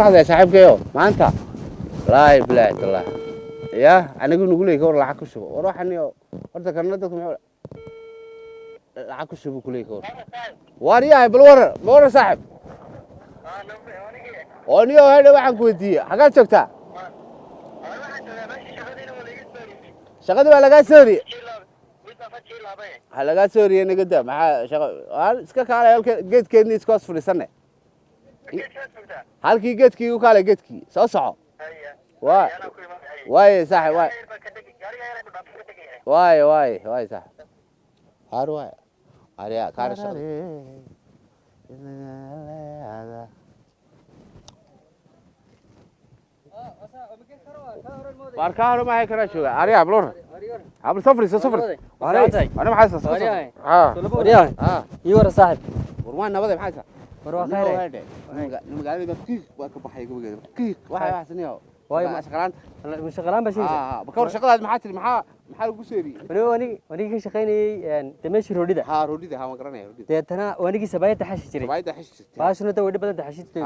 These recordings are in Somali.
هذا صاحبك يوم ما أنت لا يبلع الله يا أنا نقول لك ورا عكسه وراح إني قلت كنا ندكم عكسه بقول لك واريا بالورا صاحب أنيو هذا واحد كودي حاجات شفتها شغلت ولا قاعد سوري هلا قاعد سوري أنا قدام مع شغل إسكا على جيت كني إسكاس في السنة halkii geedkii u kale geedkii soo soco waay saaxib waay saaxib har waay ariya kaar shaqo barkaaro ma hay kara jooga ariya blor abul safri ana maxay safri iyo war saaxib warwaan nabada maxay warwa khayr magaalada kiik waa ka baxay gabadheeda kiik waxa waxsaniyo واي ما شغلان بشيء بكور شغلات maxaa tiri maxaa lagu seeriyay wani shaqeynay dameesh roodida roodida ma garanay roodida deetana wanigi sabayta xashi jiray baashuna taa wadi badan xashitay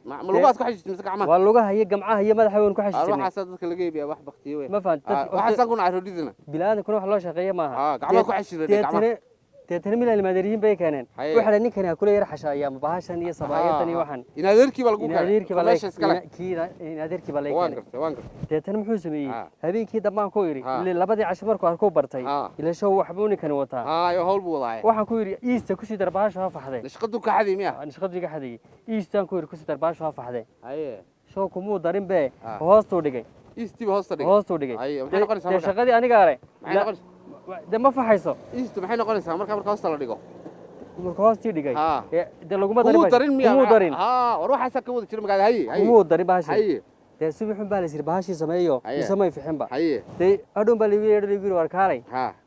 ma lugaad ku xashitay mise gacmaha waa lugaha iyo gamcaha iyo madaxa weyn ku xashitay waxa dadka laga iibiyaa wax baqtiyo weey ma fahantaa waxa san kuna roodidana bilaad kuna wax loo shaqeeyo maaha gacmaha ku xashiday gacmaha deetana milal maadariin bay keeneen waxa ninkana kula yar xashaaya ma baashan iyo sabaayatan iyo waxan in adeerkii baa lagu in adeerkii baa laga deetana muxuu sameeyay habeenkii dambaan ku yiri labadii casho markuu arko bartay ila show waxbuu ninkan wataa yo hawl buu wadaa waxaan ku yiri iista ku sii darbaasho ha faxday nashqadu ka xadii miya nashqadu ka xadii iistaan ku yiri ku sii darbaasho ha faxday show kumuu darin be hoostu dhigay iistiba hoostu dhigay maxay noqonaysaa shaqadii aniga aray dama faxayso iistu maxay noqonaysaa marka hoosta la dhigo marka hoosti dhigay laguma darin war waxa ka wada jira magaalada kumuu darin baashi dee subaxun baa la yiri baashi sameeyo samay fixinba dee adhoon baa liibi war kaalay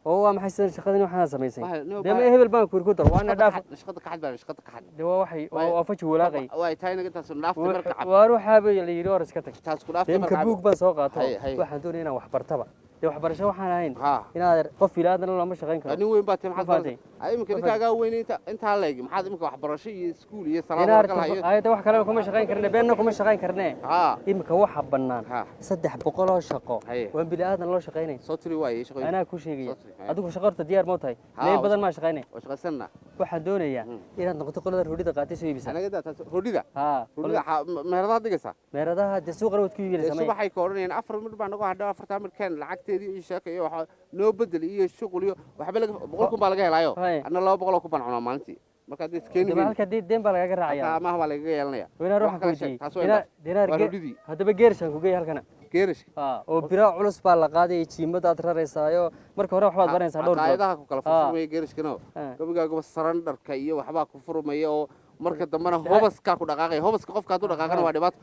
oo waa maxay shaqadani waxaan sameysay dee ma hebel baan ku dar waana dhaaf shaqada ka xad dee waxay oo faji walaaqay way tahay inaga taas dhaafta marka cad waa ruuxa bay la yiri war iska tag taas ku dhaafta marka buug baan soo qaato waxaan doonayaa inaan wax bartaba waxbarasho waxaan ahayn inaad qof ilaadana lama shaqeyn karo nin weyn baa maxaad faatay ay imka ninkaaga weyn inta leeg maxaad imka waxbarasho iyo iskuul iyo salaad kala hayo ay wax kale kuma shaqeyn karnaa beenna kuma shaqeyn karnaa imka waxa banaan 300 oo shaqo waan bilaadan loo shaqeynay soo tiri waayay shaqo ana ku sheegay adigu shaqarta diyaar ma tahay leen badan ma shaqeynay oo shaqeysana waxaan doonayaa inaad noqoto qolada roodida qaatay soo iibisa anaga taas roodida meheradaha digaysa meheradaha de suuqa wad ku iibinaysa samay waxay ka oranayaan 4 mid baan nagu hadhaa 4 mid kan lacagteedii iyo sheekayo waxa noo bedel iyo shuqul iyo waxba laga 100 baa laga helayo ana 200 ku bancuna maalintii marka dad iskeeni halka deen baa laga raacaya ma waa laga yeelanaya wayna ruux ku jiray dinar hadaba geershan ku geey halkana geerish oo bira culus baa la qaaday jiimada aad raraysayo marka hore waxbaad baranaysaa dhowr qaayadaha ku kala furmay geerishkana gabagaaga sarandarka iyo waxba ku furmay oo marka dambana hobaska ku dhaqaaqay hobaska qofka aad u dhaqaaqana waa dhibaato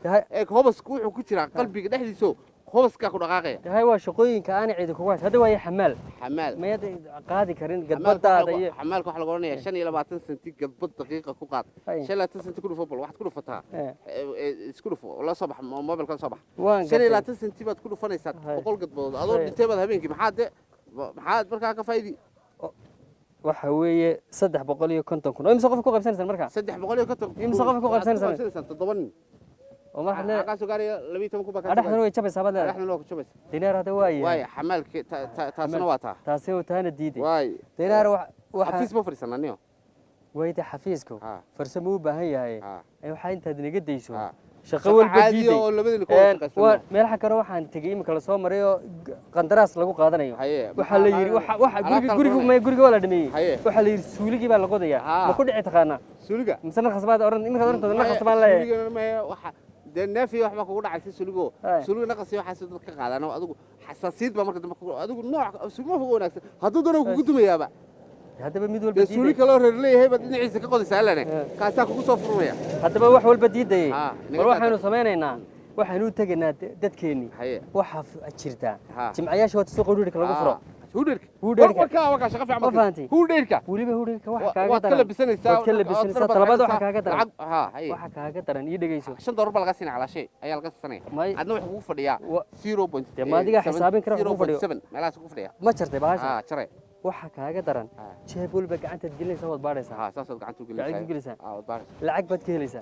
hobasku wuxuu ku jiraa qalbiga dhexdiisa hobaska ku dhaqaaqay tahay waa shaqooyinka aan ciid ku waas hada waa xamaal ma yad qaadi karin gadbadaada iyo xamaalka waxa lagu oranayaa 25 senti gadbad daqiiqa ku qaad 25 senti ku dhufo bal waxaad ku dhufataa isku dhufo la soo bax mobilka soo bax 25 senti baad ku dhufanaysaa 100 gadbadood adoo dhintay baad habeenkii maxaad markaa ka faa'iidi waxa weeye 350 kun imsa qof ku qaybsanaysan marka 350 imsa qof ku qaybsanaysan 7 nin وما حنا قاسو قاري لبيتهم كوبا كاسو احنا وي جبس هذا احنا لو جبس دينار هذا واي حمالك تاسنا واتا تاسي وتانا ديدي واي دينار حفيز مو فرسنانيو ويدا حفيزكو فرسمو باهن yahay ay waxa inta dinaga deyso shaqo walba diiday oo labadii ku shaqaysan meel xakaro waxaan tagay imka la soo maray oo qandaraas lagu qaadanayo waxa la yiri waxa guriga wala dhameeyay waxa la yiri suuligii baa la qodayaa ma ku dhici taqaana suuliga misana khasbaad oran imka oran la khasbaan la waxa dee neefiyo waxba kugu dhacaysa suligo suligo naqasi waxa sidoo ka qaadano adigu xasaasiyad ba marka dambe adigu nooc suligo ugu wanaagsan hadduu doono kugu dumayaaba haddaba mid walba diiday suligo loo reerleeyahay bad dhinaciisa ka qodaysaa lana kaasa kugu soo furmaya haddaba wax walba diiday war waxaanu sameeynaa waxaanu tagnaa dadkeeni waxa jirta jimcayaasha wada soo qodhirka lagu furo هوديرك وكا شقة في عمل هوديرك وليبه هوديرك واحد كاغا بسنسا طلبات واحد كاغا درن واحد كاغا درن يدغيسو 5 دولار بلغا سين على شيء ايا لغا سنه ادنا wax ugu fadhiya 0.7 ma adiga xisaabin kara ugu fadhiyo 7 meelaas ugu fadhiya ma jirtay baasha jare waxa kaaga daran jeeb walba gacanta gelinaysa wad baaraysa saas gacanta gelinaysa wad baaraysa lacag bad ka helaysa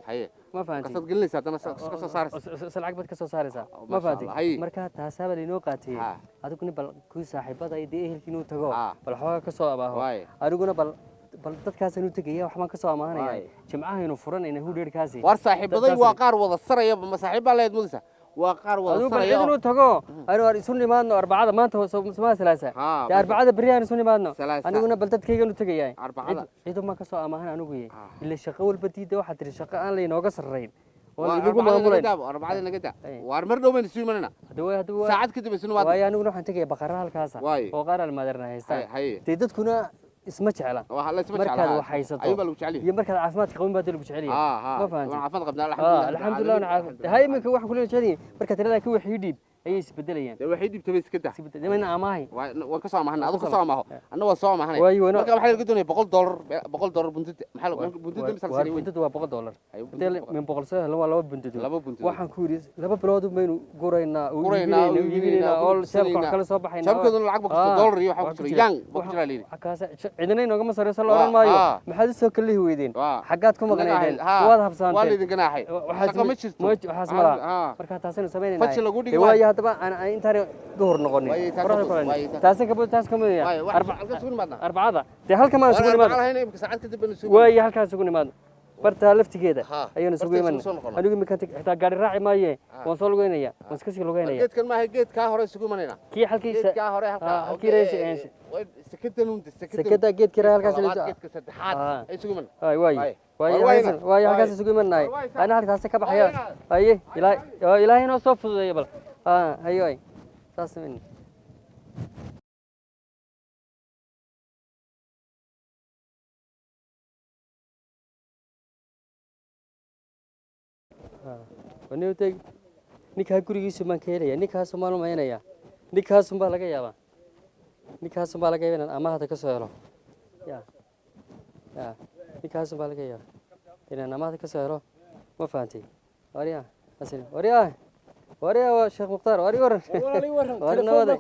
ma fahanti qasad gelinaysa dana ka soo saaraysa lacag bad ka soo saaraysa ma fahanti marka taasaba inoo qaatay adiguna bal ku saaxiibada ay ehelkiinu tago bal xooga ka soo abaaho adiguna bal dadkaas inuu tagay waxaan ka soo amaanaya jimcaha inuu furan inuu hudheerkaasi war saaxiibaday waa qaar wada saraya ma saaxiiba leed mudisa waa qaar wada saraya inuu tago aynu isu nimaadno arbacada maanta soo salaasa arbacada bariyan isu nimaadno aniguna bal dadkayga inuu tagayay arbacada ciido ma ka soo amaahan anigu ila shaqo walba diiday waxa tiri shaqo aan la inooga sarreyn وأنا مامولين أربعة نجدة وأرمر دومين سوي مننا ساعات كده بس نواد واي أنا نروح نتجي بقرة الكاسة وقارة المدرنة هاي تيجي تكون اسمه شعلة وهلا اسمه شعلة مركز وحيصته أيوة لو شعلي هي مركز عفمات قوم بدل بشعلي ما فهمت عفمات قبنا الحمد لله أنا عارف هاي من كواحد كلنا شادين مركز ترى كواحد يديب أي سبدلين الوحيد بتبيس كده ده من أماهي وكسر معنا هذا كسر معه أنا وصار معنا وايوه مركز محل قدوني $100 بنتد محل بنتد مثل سريع بنتد هو $100 من بقولسه لو بنتد واحد كوريس لو بلاد منو قرينا ويجينا أول شبكة كل صباح هنا شبكة دول العقبة $1 يوحنا يان بكرة لين عكاسة عندنا إنه كم صار يصير لورا مايو محل سو كله هو يدين حاجاتكم غنيين واضح بسانتين والد جناحي مش حاسمرا مركز تاسين سبعين ناي طبعا أنا أنت دور نقولني تاسك كبر تاسك كم يا أربعة ده هل كمان سكوني ماذا ويا هل كمان سكوني ماذا برتا لفت كده أيون سكوني من أنا يقول مكانك حتى قاري راعي مايه وصل لقينا يا مسكسي لقينا يا جيت كل ما هي جيت كهرة سكوني مننا كي حكي كهرة كي ريش سكت نوم سكت جيت كره هل كمان جيت كسد حاد أي سكوني من واي واي هل كمان سكوني من ناي أنا هل تاسك كبحيا أيه إلهي نصف زي بل أيوة تاسع مني ونيوتك نكها كوري سمان كيريا نكها سمانو ما ينايا نكها سمبا لقى يابا نكها سمبا لقى يبنا أما هذا كسره يا نكها سمبا لقى يا إن أما هذا كسره ما فهمتي وريا أسير وريا شيخ مختار ورن تلفون كل هذا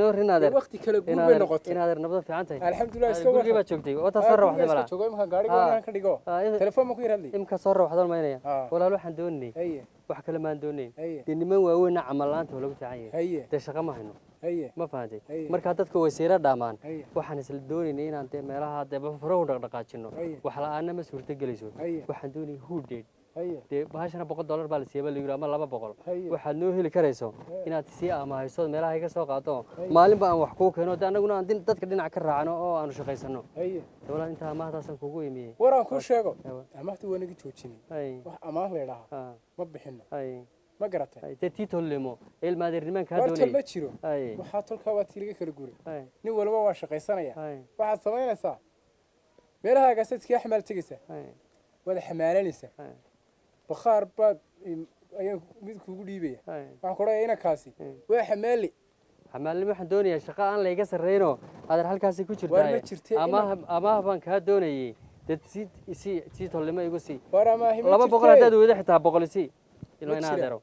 ورن هذا وقتي كله قوي نقطة إن هذا نبض في عنته الحمد لله استوى قريبة شوفتي وتصرف واحدة ملا شو قوي مكان قاري قوي كديجو تلفون مكوي رلي إمك صرف واحدة ما ينيا ولا لو حندوني وحكي لما عندوني لأن ما هو نعمل أنت ولا بتعين تشغل ما هنو ما فهمتي مركاتك وسيرة دامان وحنس الدوني إن أنت مراها تبى فرو دقاتشنو وحلا أنا مسؤول تجلسون وحندوني هو ديد bahashana $100 baa la siiyay bal ama 200 waxaad noo heli karayso inaad si amahayso meelaha iga soo qaato maalin baan wax ku keeno anaguna aan dadka dhinac ka raacno oo aan shaqaysano walaal inta amahdaasan kugu iimiyay waraan ku sheego amahdu waa naga joojin wax amaah leedahay ma bixino ma garatay tito lemo ilmaad nimanka doonay ma jiro waxa tolka waa tiiliga kala guuray nin walba waa shaqaysanaya waxaad sameynaysaa meelaha gasadka xamaal tigisa wada xamaalanaysa بخار باد أيام ميدكو قريبة ما كورا هنا كاسي وحمالي حمالي ما حدوني الشقاء أنا لقى سرينه هذا الحال كاسي كوتشر داي أما بانك هدوني تسيد تسيد اللي ما يقصي لما بقول هذا وده حتى بقول سي إنه أنا هذا رو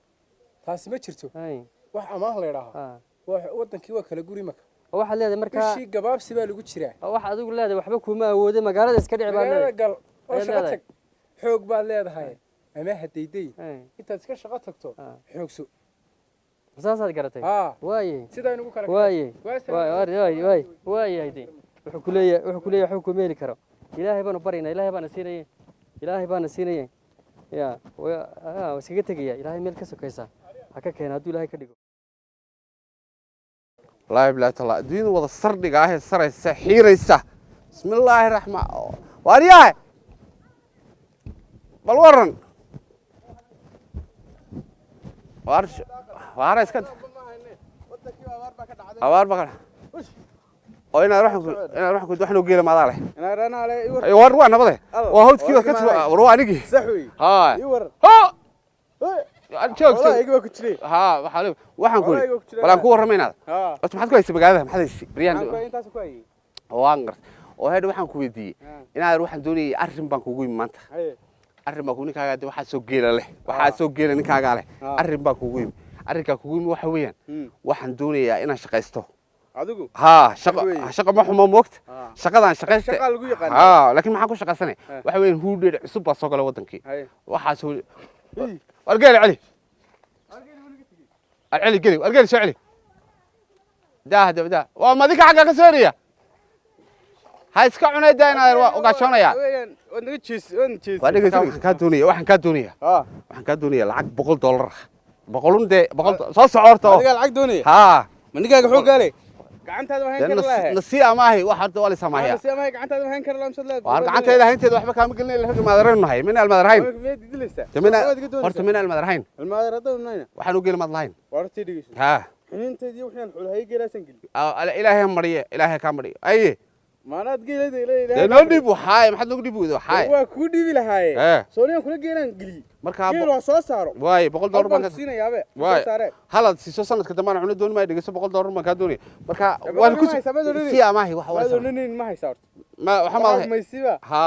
تاسي ما شرتو وح أما هلا راها ودن كيوا كلا قري مك واحد هذا مركز شيء جباب سبالو قتشرة واحد أقول هذا وحبك وما هو ده مقالة إسكالي عبارة قال وشغتك حوق بالله هاي أما هديدي أنت تسكر شغلتك حوكسو مسافة قرتي واي سيدا نقول كلام واي هيدي وحكولية حكومي لي كرو إلهي بنا برينا إلهي بنا سيني يا وسكتك يا إلهي ملك سكيسة هكا كان هدو إلهي كديكو الله يبلغ الله دين وضع الصردق عاهي الصرع السحير السح بسم الله الرحمن وارياه بالورن وارا اسكت أوار بقى oo ina ruuxan ku waxaan u geela maada leh ina rana leh ay war waa nabade waa hawdkiiba ka tiro war waa anigi sax weey ha ha aan joogto iga ku jiray ha waxaan ku walaan ku waramaynaa horta maxaad ku haysaa magaalada maxaad haysaa riyaan intaas ku hayay waan gar oo heed waxaan ku weydiiyay inaad ruuxan doonayay arrin baan kugu yimi maanta arrin baan ku ninkaaga dib waxa soo geela leh waxa soo geela ninkaaga leh arrin baan kugu yimi arrinka kugu yimi waxa weeyaan waxaan doonayaa inaan shaqaysto adigu ha shaqo ma xumo moogta shaqadan shaqaysta shaqa lagu yaqaan ha laakiin maxaan ku shaqaysanay waxa weeyaan huudheed cusub baa soo galay wadankii waxa soo wargeel cali العلي قلي القلي شو علي ده وما حاجه كسوريا هاي اسكعنا داينا وقاشونا يا ونجيس waxaan ka doonaya waxaan ka doonaya lacag $100 boqolun de boqol soo socorto adiga lacag doonaya ha manigaaga xoo galay gacantaada waxaan kar lahayn nasiya maahay waxa hadda wali sameeyaa nasiya maahay gacantaada waxaan kar lahayn sadleed waan gacanteeda haynteeda waxba kaama gelin ilaa madaraynahay min almadarhayn horta min almadarhayn almadarhayn waxaan u gelmad lahayn wartii dhigayso ha xinteedii waxaan xulhay geelaasan geli ilaahay mariye ilaahay ka mariye aye maanaad geelada ilaahay noo dhib waxay maxad nagu dhib wada waxay waa ku dhibi lahaay sooniyan kula geelan geli marka geel waa soo saaro way $100 baan ka siinayaabe soo saare halad siiso sanadka dambana cunno doon ma dhigayso $100 baan ka doonay marka waan ku si amaahi waxa waa doonin ma haysaa ma waxa ma maysiba ha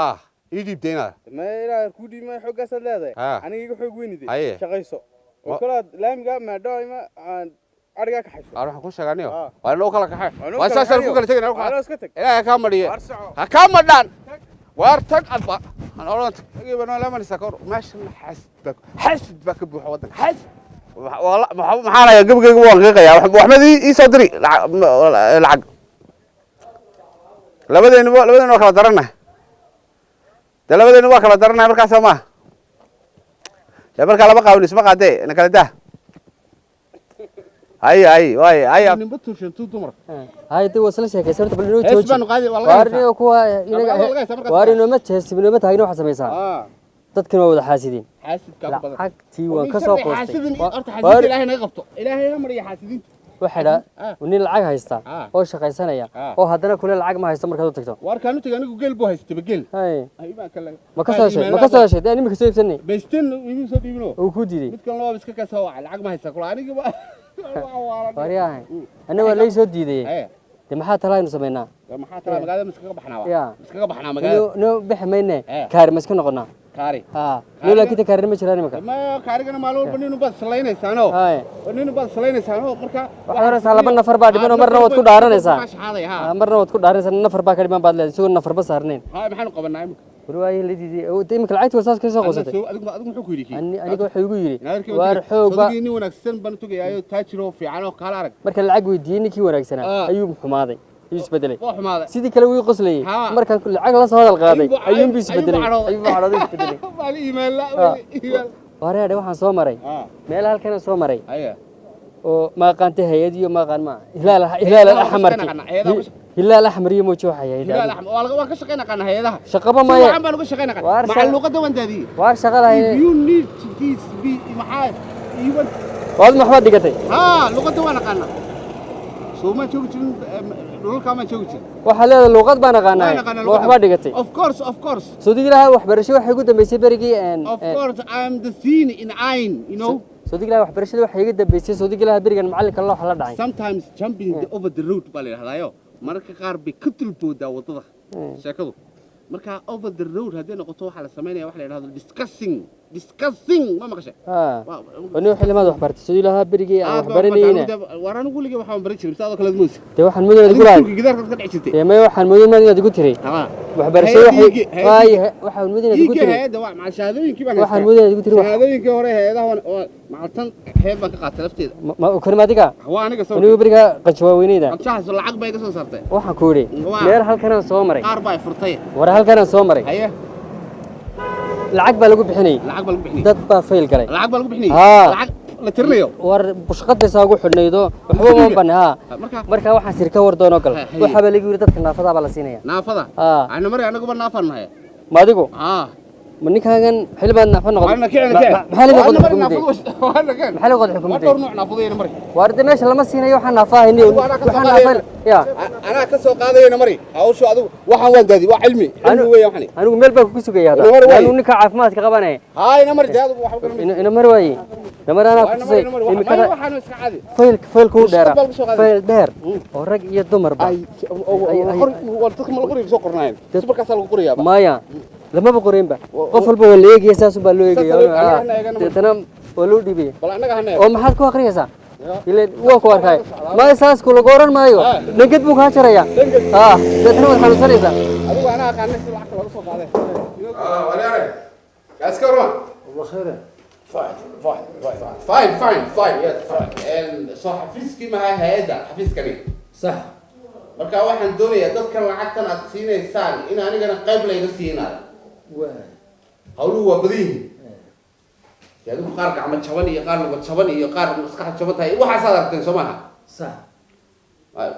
idib deena ma ilaa ku dhib ma xoog asal leedahay aniga iga xoog weynide shaqayso oo kala laamiga ma dhaayma ariga ka xayso waxaan ku sheegaaniyo waa loo kala kaxay waa saasar ku kala tagay ilaahay ka mariye ha ka madhan war tag alba aan oran tagay bano la manisa kor meesha xasd baa ka buuxa wadanka xasd wala maxaa la gabgayga waan qiiqayaa waxmad ii soo diri lacag labadeena waa kala darana waa kala darana markaas ma marka laba qaawin isma qaade ina kala daa اي نبطل شنطو دمر هاي دي وصل شيء كسرت بلنو جوج وارني كوا وارني ما تحسبني ما تاغنا waxa sameeysan dadkan waa wada xaasidin xaasidka badan xaqtii waan ka soo qoostay xaasidin horta xaasidin ilaahay naga qabto ilaahay ha mariyo xaasidin waxada nin lacag haysta oo shaqaysanaya oo hadana kula lacag ma haysta markaad u tagto warkaan u tagay anigu geel buu haystay geel ay ma kala ma ka soo heshay dani ma ka soo ibsanay beestin igu soo dhiibno oo ku diiday midkan loo iska ka soo lacag ma haysta kula aniga waryahay ana waa lay soo diiday de maxaa talaaynu sameynaa maxaa talaa magaalada iskaga baxnaa magaalada no bixmayne kaar ma iska noqonaa kaari ha no laakiin kaarina ma jiraan imika ma kaarigana maalmo baninu bad salaynaysano baninu bad salaynaysano marka waxa laba nafar baa dhiman marna wad ku dhaaranaysaa marna wad ku dhaaranaysaa nafar baa ka dhiman baad leedahay soo nafar ba saarneen ha maxaan qabanaa imika warwaay leedii oo imika lacagtu wasaas ka soo qoosatay adigu muxuu ku yiri aniga waxa igu yiri waar xoog ba nin wanaagsan ban tugayaayo taajiro fiican oo kala arag marka lacag weydiiyay ninkii wanaagsanaa ayuu xumaaday isbedelay sidii kale wuu qoslayay markaan lacag la soo hadal qaaday ayuu isbedelay ayuu macnaheedu isbedelay bal iimayl la wareer waxaan soo maray meel halkan soo maray oo ma qaantay hay'adiyo ma qaan ma hilaal ahmarki hilaal ahmariyo moojo waxay hilaal ahmar waa ka shaqeynaa qana hay'adaha shaqaba ma waxaan baan uga shaqeynaa qana macluuqada wandaadi waar shaqada you need to teach be maxaa even waad maxaa dhigatay ha luqada waan qana soo ma joogtin dhulka ma joogtin waxa leedahay luqad baan aqaanay waxba dhigatay of course soo digilaha waxbarasho waxay ugu dambeysay berigii of course I am the scene in ain you know soo digilaha waxbarashada waxay ugu dambeysay soo digilaha berigan macalinka loo xala dhacay sometimes jumping over the road baa leeyahay marka qaar bi ka tilbooda wadada sheekadu marka over the road hadii noqoto waxa la sameeyaa waxa la yiraahdo discussing ma maqashay wani waxa limaad wax bartay soo ilaha berigii aan wax baranayna waraan ugu ligay waxaan baran jiray sidoo kale moos de waxaan muddo ugu lahayd gidaarka ka dhici jirtay ma waxaan muddo inaad ugu tiray wax barasho waxaan muddo inaad ugu tiray ma shahaadooyinkii baan waxaan muddo inaad ugu tiray shahaadooyinkii hore heedaha macaltan heed baan ka qaatay lafteeda ma kormaadiga waa aniga soo anigu beriga qajwaaweynayda anshaxas lacag bay ka soo saartay waxaan ku yiri meel halkan soo maray qaar baa furtay war halkan soo maray lacag baa lagu bixinay dad baa fail galay lacag baa lagu bixinay lacag la tirnayo war bushqadaysa ugu xidhnaydo waxba ma banaa marka waxa sirka war doono gal waxa baa lagu yiri dadka naafada baa la siinaya naafada ana maray anagu ba naafanahay ma adigu من كان حلبان نحن نقول أنا كان محل يقول أنا كان محل يقول حكومة ما دور نوع نافضين مري وارد ماشي لما سينا يوحنا فاهني وحنا يا أنا كسوق هذا أنا مري أو شو هذا وحنا والدادي وعلمي علمي ويا وحني أنا ميل بكوسك يا هذا أنا نك عافمات كقبانة هاي نمر جاد إن مرواي نمر أنا كسي إن كذا وحنا سعادي فيل كود دار فيل دار ورق يدمر بقى هو التخم القريب سوق قرناين سوبر كاس القريب ما يا لما بقرين بقى قفل بقول ليك يساس بالويك يا تنام ولودي بيه oo maxaad ku aqriyaysaa ilaa waa ku arkay ma isaas kula gooran maayo dhagad buu ka jaraya dadna waad xanuunsanaysaa adigu ana aqaanay si lacag laga soo qaaday walaal kaas ka roon والله خير fine yes fine so xafiiskii ma hay'adda xafiiskani صح marka waxaan doonayaa dadkan lacagtan aad siinaysaan in anigana qayb layga siinayo hawluhu waa badan yihiin adigu qaar gacmo jaban iyo qaar lugo jaban iyo qaar maskax jaban tahay waxaas aad aragteen soo maaha صح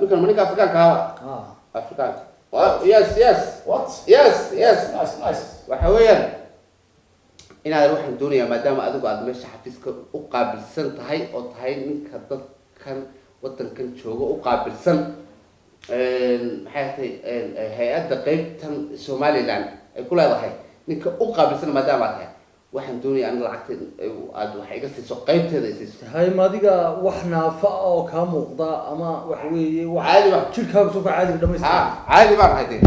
ninkan ma ninka afrikaanka ahaa afrikaanka yes waxa weeyaan inaad waxaan doonayaa maadaama adigu aad meesha xafiiska u qaabilsan tahay oo tahay ninka dadkan wadankan jooga u qaabilsan maxay tahay hay-adda qaybtan somaliland ay ku leedahay ninka u qaabilsan maadaama aad tahay waxaan doonayaa in lacagta aad wax iga siiso qaybteeda ay siiso هاي ما ديك وحنا فا كام وقضاء أما وحوي عادي بقى شركة كسوف عادي بدمي عادي بقى هاي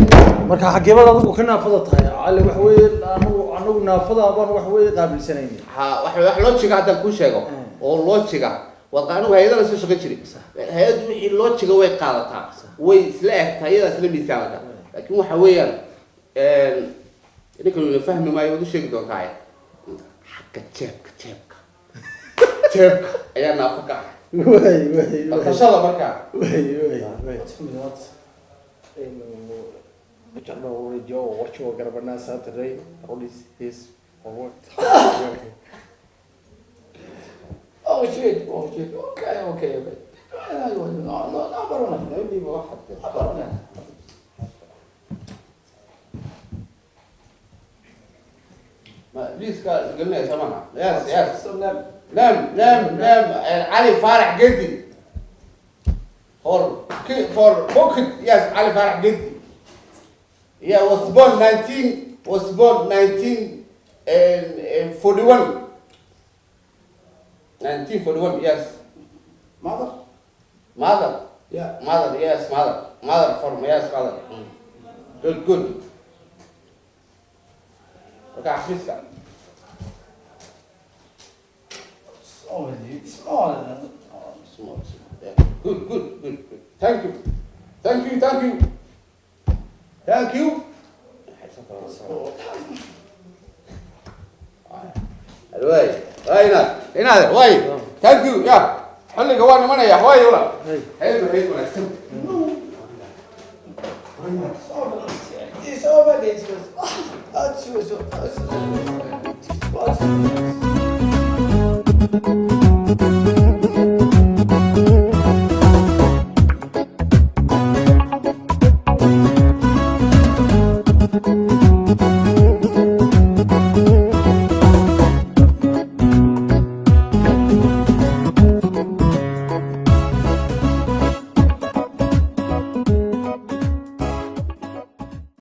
مركا حكي بقى ضد وكنا فضت هاي على وحوي أنا نافضة أبان وحوي قبل سنين wax loo jiga hadda ku sheego oo loo jiga wadqaanu hay'adaha soo shaqo jiray hay'adu wixii loo jiga way qaadataa way isla egtahay iyada isla miisaanka laakiin waxa weeyaan idinka la fahmi maayo wadu sheegi doontaa حق جيبك ayaa naafaka وي shada marka جعلنا راديو وشو قربنا ساتردي روليس هيس فورورد oh shit okay no برنا نبي واحد برنا ما ليش قلنا يا سماحة يس نعم علي فارح جدي for pocket yes علي فارح جدي yeah was born 1941 1941 yes mother yeah mother yes mother from yes mother good okay حفيزك small yeah. good thank you الواي هنا واي thank you يا حل جواني من يا واي ولا حلو It's over this was